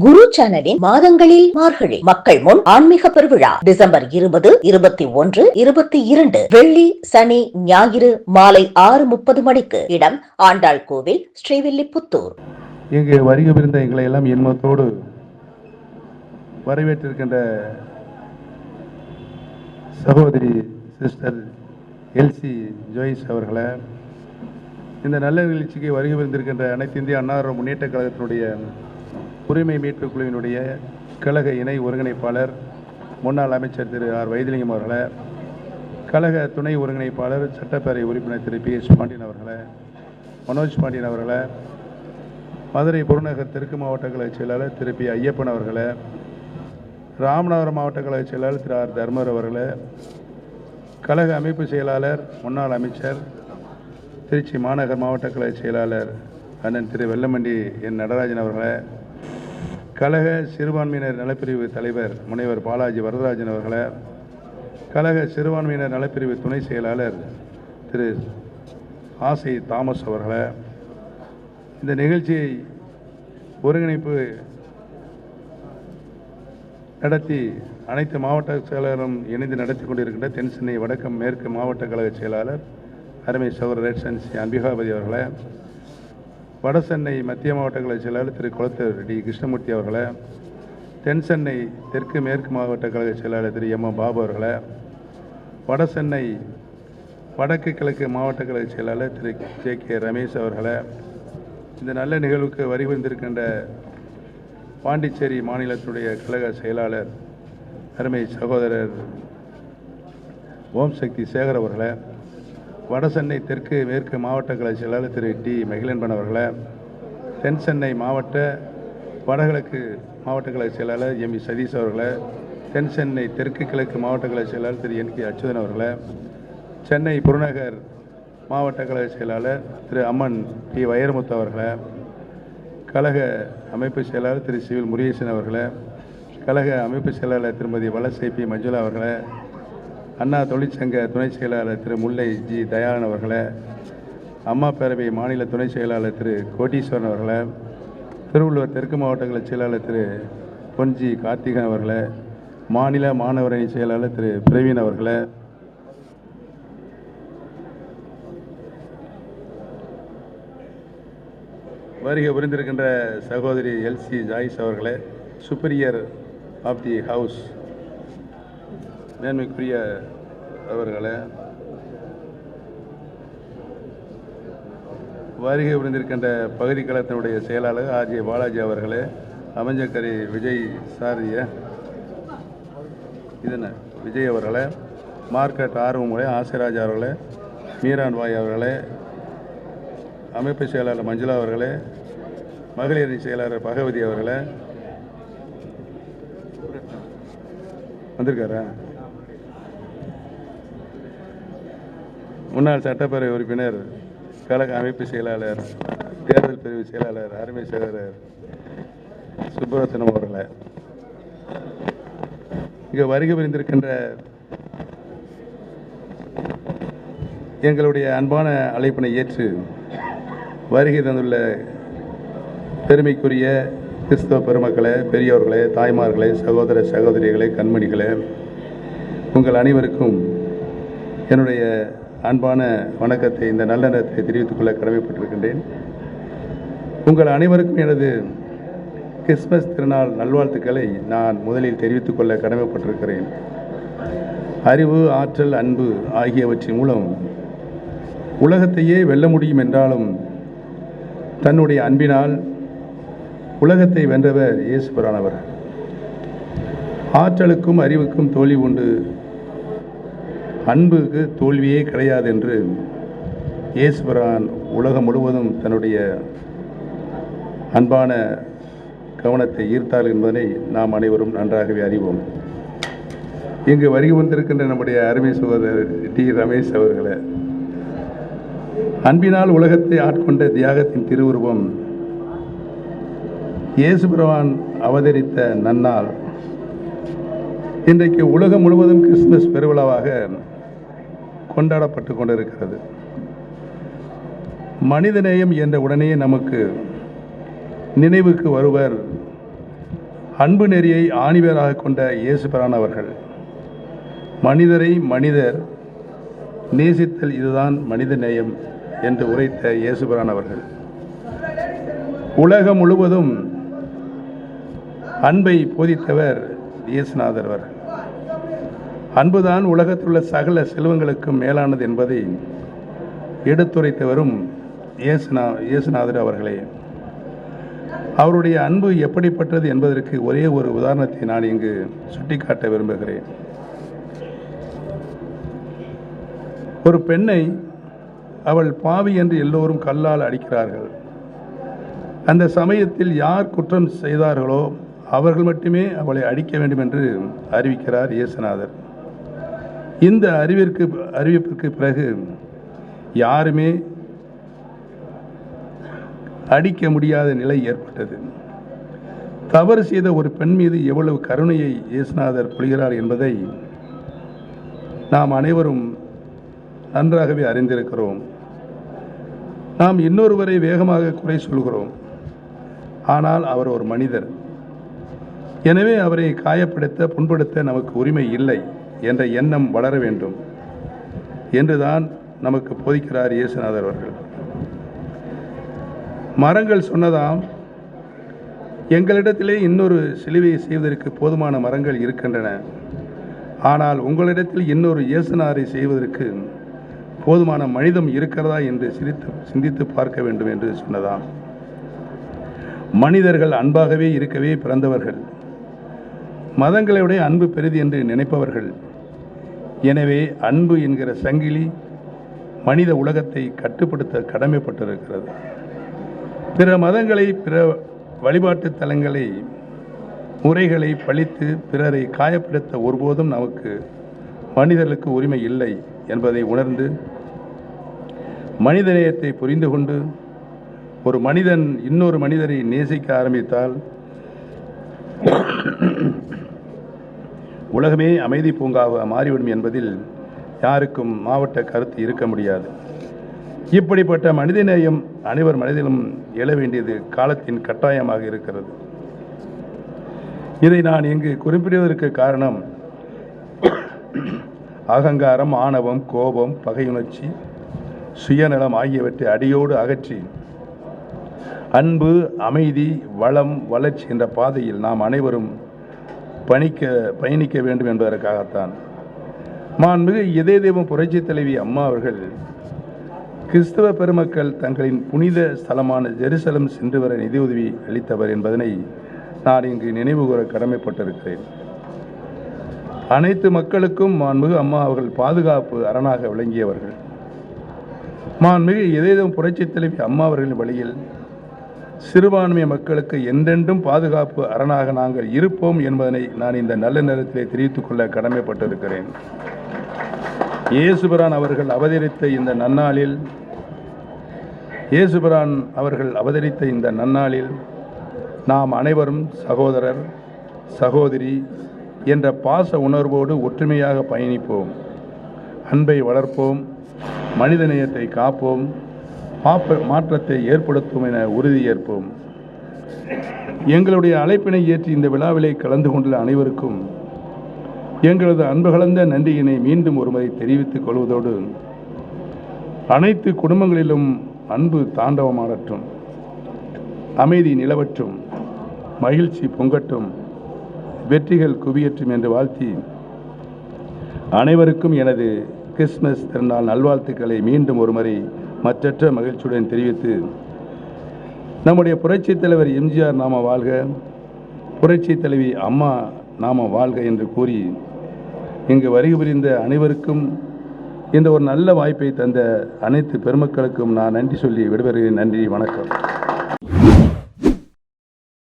குரு சேனலின் மாதங்களில் மார்கழி மக்கள் முன் ஆன்மீக பெருவிழா டிசம்பர் 20, 21, 22 வெள்ளி, சனி, ஞாயிறு மாலை 6:30 மணிக்கு. இடம் ஆண்டாள் கோவில், ஸ்ரீவில்லிபுத்தூர். இங்கு வருகை புரிந்த எங்களை எல்லாம் இன்பத்தோடு வரவேற்றிருக்கின்ற சகோதரி சிஸ்டர் எல்சி ஜோயிஸ் அவர்களை, இந்த நல்ல நிகழ்ச்சிக்கு வருகை புரிந்திருக்கின்ற அனைத்து இந்திய அண்ணா முன்னேற்ற கழகத்தினுடைய உரிமை மீட்பு குழுவினுடைய கழக இணை ஒருங்கிணைப்பாளர் முன்னாள் அமைச்சர் திரு ஆர் வைத்திலிங்கம் அவர்களை, கழக துணை ஒருங்கிணைப்பாளர் சட்டப்பேரவை உறுப்பினர் திரு பி எஸ் பாண்டியன் அவர்களை, மனோஜ் பாண்டியன் அவர்களை, மதுரை புறநகர் தெற்கு மாவட்ட கழக செயலாளர் திரு பி ஐயப்பன் அவர்களை, ராமநாதபுரம் மாவட்ட கழக செயலாளர் திரு ஆர் தர்மர் அவர்களை, கழக அமைப்பு செயலாளர் முன்னாள் அமைச்சர் திருச்சி மாநகர் மாவட்ட கழக செயலாளர் அண்ணன் திரு வெள்ளமண்டி என் நடராஜன் அவர்களை, கழக சிறுபான்மையினர் நலப்பிரிவு தலைவர் முனைவர் பாலாஜி வரதராஜன் அவர்களை, கழக சிறுபான்மையினர் நலப்பிரிவு துணை செயலாளர் திரு ஆசை தாமஸ் அவர்களை, இந்த நிகழ்ச்சியை ஒருங்கிணைப்பு நடத்தி அனைத்து மாவட்ட செயலாளரும் இணைந்து நடத்தி கொண்டிருக்கின்ற தென் சென்னை வடக்கு மேற்கு மாவட்ட கழக செயலாளர் அருமை சகோதரர் ரெட்சன் சி அம்பிகாபதி அவர்களை, வட சென்னை மத்திய மாவட்ட கழக செயலாளர் திரு குளத்தூர் டி கிருஷ்ணமூர்த்தி அவர்களை, தென் சென்னை தெற்கு மேற்கு மாவட்ட கழக செயலாளர் திரு எம் பாபு அவர்களை, வட சென்னை வடக்கு கிழக்கு மாவட்ட கழக செயலாளர் திரு ஜே கே ரமேஷ் அவர்களை, இந்த நல்ல நிகழ்வுக்கு வருகின்றிருக்கின்ற பாண்டிச்சேரி மாநிலத்துடைய கழக செயலாளர் அருமை சகோதரர் ஓம் சக்தி சேகர் அவர்களை, வட சென்னை தெற்கு மேற்கு மாவட்ட கழக செயலாளர் திரு டி மகிழன்பன் அவர்களை, தென் சென்னை மாவட்ட வடகிழக்கு மாவட்ட கழக செயலாளர் எம் சதீஷ் அவர்களை, தென் சென்னை தெற்கு கிழக்கு மாவட்ட கழக செயலாளர் திரு என் கே அச்சுதன் அவர்களை, சென்னை புறநகர் மாவட்ட கழக செயலாளர் திரு அம்மன் டி வைரமுத்து அவர்களை, கழக அமைப்பு செயலாளர் திரு சிவில் முருகேசன் அவர்களை, கழக அமைப்பு செயலாளர் திருமதி வலசை பி மஞ்சுளா அவர்களை, அண்ணா தொழிற்சங்க துணை செயலாளர் திரு முல்லை ஜி தயாளன் அவர்களை, அம்மா பேரவை மாநில துணை செயலாளர் திரு கோட்டீஸ்வரன் அவர்களை, திருவள்ளூர் தெற்கு மாவட்ட கழக செயலாளர் திரு பொன்ஜி கார்த்திகன் அவர்களை, மாநில மாணவரணி செயலாளர் திரு பிரவீன் அவர்களை, வருகை புரிந்திருக்கின்ற சகோதரி எல்சி ஜாயிஸ் அவர்களை, சுப்பீரியர் ஆஃப் தி ஹவுஸ் மேன்மைக்குரிய அவர்களை, வருகை புரிந்திருக்கின்ற பகுதி கழகத்தினுடைய செயலாளர் ஆர்ஜே பாலாஜி அவர்களே, அமைஞ்சக்கரை விஜய் சாரிய இதன விஜய் அவர்களை, மார்க்கெட் ஆர்வமுறை ஆசிராஜ் அவர்களே, மீரான் வாய் அவர்களே, அமைப்பு செயலாளர் மஞ்சுளா அவர்களே, மகளிரணி செயலாளர் பகவதி அவர்களே வந்திருக்காரா, முன்னாள் சட்டப்பேரவை உறுப்பினர் கழக அமைப்பு செயலாளர் தேர்தல் பிரிவு செயலாளர் அருமை சகோதரர் சுப்பரத்னம் அவர்களை, இங்கு வருகை புரிந்திருக்கின்ற எங்களுடைய அன்பான அழைப்பினை ஏற்று வருகை தந்துள்ள பெருமைக்குரிய கிறிஸ்தவ பெருமக்களே, பெரியோர்களே, தாய்மார்களே, சகோதர சகோதரிகளே, கண்மணிகளே, உங்கள் அனைவருக்கும் என்னுடைய அன்பான வணக்கத்தை, இந்த நல்ல நேரத்தை தெரிவித்துக் கொள்ள கடமைப்பட்டிருக்கின்றேன். உங்கள் அனைவருக்கும் எனது கிறிஸ்மஸ் திருநாள் நல்வாழ்த்துக்களை நான் முதலில் தெரிவித்துக் கொள்ள கடமைப்பட்டிருக்கிறேன். அறிவு, ஆற்றல், அன்பு ஆகியவற்றின் மூலம் உலகத்தையே வெல்ல முடியும் என்றாலும் தன்னுடைய அன்பினால் உலகத்தை வென்றவர் இயேசுபிரானவர். ஆற்றலுக்கும் அறிவுக்கும் தோல்வி உண்டு, அன்புக்கு தோல்வியே கிடையாது என்று இயேசுபிரான் உலகம் முழுவதும் தன்னுடைய அன்பான கவனத்தை ஈர்த்தார் என்பதனை நாம் அனைவரும் நன்றாகவே அறிவோம். இங்கு வருகை வந்திருக்கின்ற நம்முடைய அருமை சகோதரர் டி ரமேஷ் அவர்களே, அன்பினால் உலகத்தை ஆட்கொண்ட தியாகத்தின் திருவுருவம் இயேசுபிரான் அவதரித்த நன்னாள் இன்றைக்கு உலகம் முழுவதும் கிறிஸ்துமஸ் பெருவிழாவாக கொண்டாடப்பட்டு கொண்டிருக்கிறது. மனிதநேயம் என்ற உடனே நமக்கு நினைவுக்கு வருவர் அன்பு நெறியை ஆணிவேராக கொண்ட இயேசுபிரான் அவர்கள் மனிதரை மனிதர் நேசித்தல் இதுதான் மனித நேயம் என்று உரைத்த இயேசுபிரான் அவர்கள் உலகம் முழுவதும் அன்பை போதித்தவர் இயேசுநாதர் அவர்கள். அன்புதான் உலகத்தில் உள்ள சகல செல்வங்களுக்கும் மேலானது என்பதை எடுத்துரைத்தவரும் இயேசுநாதர் அவர்களே. அவருடைய அன்பு எப்படிப்பட்டது என்பதற்கு ஒரே ஒரு உதாரணத்தை நான் இங்கு சுட்டிக்காட்ட விரும்புகிறேன். ஒரு பெண்ணை அவள் பாவி என்று எல்லோரும் கல்லால் அடிக்கிறார்கள். அந்த சமயத்தில் யார் குற்றம் செய்தார்களோ அவர்கள் மட்டுமே அவளை அடிக்க வேண்டும் என்று அறிவிக்கிறார் இயேசுநாதர். இந்த அறிவிப்பிற்கு பிறகு யாருமே அடிக்க முடியாத நிலை ஏற்பட்டது. தவறு செய்த ஒரு பெண் மீது எவ்வளவு கருணையை இயேசுநாதர் பொழிகிறார் என்பதை நாம் அனைவரும் நன்றாகவே அறிந்திருக்கிறோம். நாம் இன்னொருவரை வேகமாக குறை சொல்கிறோம். ஆனால் அவர் ஒரு மனிதர். எனவே அவரை காயப்படுத்த புண்படுத்த நமக்கு உரிமை இல்லை என்ற எண்ணம் வளர வேண்டும் என்றுதான் நமக்கு போதிக்கிறார் இயேசுநாதர் அவர்கள். மரங்கள் சொன்னதாம், எங்களிடத்திலே இன்னொரு சிலுவையை செய்வதற்கு போதுமான மரங்கள் இருக்கின்றன, ஆனால் உங்களிடத்தில் இன்னொரு இயேசுநாதரை செய்வதற்கு போதுமான மனிதம் இருக்கிறதா என்று சிந்தித்து பார்க்க வேண்டும் என்று சொன்னதாம். மனிதர்கள் அன்பாகவே இருக்கவே பிறந்தவர்கள், மதங்களுடைய அன்பு பெரிது என்று நினைப்பவர்கள். எனவே அன்பு என்கிற சங்கிலி மனித உலகத்தை கட்டுப்படுத்த கடமைப்பட்டிருக்கிறது. பிற மதங்களை, பிற வழிபாட்டு தலங்களை, முறைகளை பழித்து பிறரை காயப்படுத்த ஒருபோதும் நமக்கு மனிதர்களுக்கு உரிமை இல்லை என்பதை உணர்ந்து மனிதநேயத்தை புரிந்து கொண்டு ஒரு மனிதன் இன்னொரு மனிதரை நேசிக்க ஆரம்பித்தால் உலகமே அமைதி பூங்காக மாறிவிடும் என்பதில் யாருக்கும் மாவட்ட கருத்து இருக்க முடியாது. இப்படிப்பட்ட மனிதநேயம் அனைவர் மனிதனும் எழ வேண்டியது காலத்தின் கட்டாயமாக இருக்கிறது. இதை நான் இங்கு குறிப்பிடுவதற்கு காரணம், அகங்காரம், ஆணவம், கோபம், பகையுணர்ச்சி, சுயநலம் ஆகியவற்றை அடியோடு அகற்றி அன்பு, அமைதி, வளம், வளர்ச்சி என்ற பாதையில் நாம் அனைவரும் பயணிக்க வேண்டும் என்பதற்காகத்தான். மாண்புமிகு இதய தெய்வம் புரட்சி தலைவி அம்மா அவர்கள் கிறிஸ்தவ பெருமக்கள் தங்களின் புனித ஸ்தலமான ஜெருசலம் சென்று வர நிதியுதவி அளித்தவர் என்பதனை நான் இங்கு நினைவுகூர கடமைப்பட்டிருக்கிறேன். அனைத்து மக்களுக்கும் மாண்புமிகு அம்மா அவர்கள் பாதுகாப்பு அரணாக விளங்கியவர்கள். மாண்புமிகு இதய தெய்வம் புரட்சி தலைவி அம்மா அவர்களின் வழியில் சிறுபான்மை மக்களுக்கு என்றென்றும் பாதுகாப்பு அரணாக நாங்கள் இருப்போம் என்பதனை நான் இந்த நல்ல நேரத்திலே தெரிவித்துக் கொள்ள கடமைப்பட்டிருக்கிறேன். இயேசுபிரான் அவர்கள் அவதரித்த இந்த நன்னாளில் நாம் அனைவரும் சகோதரர், சகோதரி என்ற பாச உணர்வோடு ஒற்றுமையாக பயணிப்போம். அன்பை வளர்ப்போம், மனிதநேயத்தை காப்போம், மாற்றத்தை ஏற்படுத்தும் என உறுதியேற்போம். எங்களுடைய அழைப்பினை ஏற்றி இந்த விழாவிலே கலந்து கொண்டுள்ள அனைவருக்கும் எங்களது அன்பு கலந்த நன்றியினை மீண்டும் ஒருமுறை தெரிவித்துக் கொள்வதோடு அனைத்து குடும்பங்களிலும் அன்பு தாண்டவமாடட்டும், அமைதி நிலவற்றும், மகிழ்ச்சி பொங்கட்டும், வெற்றிகள் குவியற்றும் என்று வாழ்த்தி அனைவருக்கும் எனது கிறிஸ்துமஸ் திருநாள் நல்வாழ்த்துக்களை மீண்டும் ஒருமுறை மற்றற்ற மகிழ்ச்சியுடன் தெரிவித்து, நம்முடைய புரட்சித் தலைவர் எம்ஜிஆர் நாம வாழ்க, புரட்சி தலைவி அம்மா நாம வாழ்க என்று கூறி இங்கு வருகை புரிந்த அனைவருக்கும் இந்த ஒரு நல்ல வாய்ப்பை தந்த அனைத்து பெருமக்களுக்கும் நான் நன்றி சொல்லி விடைபெறுகிறேன். நன்றி, வணக்கம்.